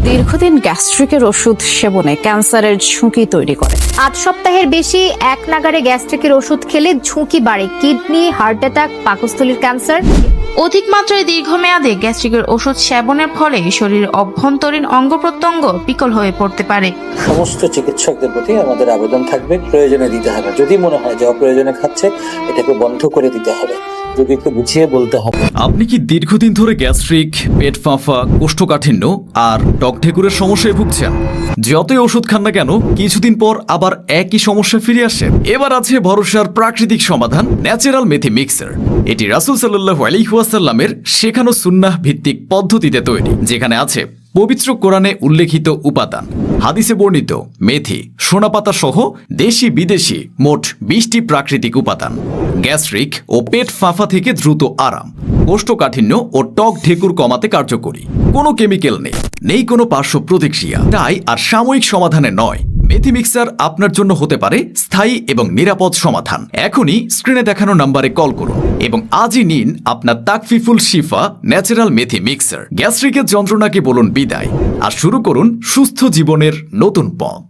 দীর্ঘদিন গ্যাস্ট্রিকের ওষুধ সেবনে ক্যান্সারের ঝুঁকি তৈরি করে। 8 সপ্তাহের বেশি এক নাগারে গ্যাস্ট্রিকের ওষুধ খেলে ঝুঁকি বাড়ে কিডনি, হার্ট অ্যাটাক, পাকস্থলীর ক্যান্সার। অধিক মাত্রায় দীর্ঘমেয়াদে গ্যাস্ট্রিকের ওষুধ সেবনের ফলে শরীরের অভ্যন্তরীণ অঙ্গ প্রত্যঙ্গ বিকল হয়ে পড়তে পারে। সমস্ত চিকিৎসকদের প্রতি আমাদের আবেদন থাকবে, প্রয়োজনে দিতে হবে। যদি মনে হয় যে অপ্রয়োজনে খাচ্ছে, এটাকে বন্ধ করে দিতে হবে, যদি একটু বুঝিয়ে বলতে হবে। আপনি কি দীর্ঘদিন ধরে গ্যাস্ট্রিক, পেট ফাঁফা, কোষ্ঠকাঠিন্য আর টক ঢেকুরের সমস্যায় ভুগছেন? যতই ওষুধ খান না কেন কিছুদিন পর আবার একই সমস্যা ফিরে আসে? এবার আছে ভরসার প্রাকৃতিক সমাধান, ন্যাচারাল মেথি মিক্সার। এটি রাসূল সাল্লাল্লাহু আলাইহি ওয়াসাল্লামের শেখানো সুন্নাহ ভিত্তিক পদ্ধতিতে তৈরি, যেখানে আছে পবিত্র কোরআনে উল্লেখিত উপাদান, হাদিসে বর্ণিত মেথি, সোনাপাতা সহ দেশি বিদেশি মোট 20টি প্রাকৃতিক উপাদান। গ্যাস্ট্রিক ও পেট ফাঁফা থেকে দ্রুত আরাম, কোষ্ঠকাঠিন্য ও টক ঢেকুর কমাতে কার্যকরী। কোনো কেমিক্যাল নেই কোনো পার্শ্ব প্রতিক্রিয়া, তাই আর সাময়িক সমাধানে নয়, মেথি মিক্সার আপনার জন্য হতে পারে স্থায়ী এবং নিরাপদ সমাধান। এখনই স্ক্রিনে দেখানো নম্বরে কল করুন এবং আজই নিন আপনার তাকফিফুল শিফা ন্যাচারাল মেথি মিক্সার। গ্যাস্ট্রিকের যন্ত্রণাকে বলুন বিদায় আর শুরু করুন সুস্থ জীবনের নতুন পথ।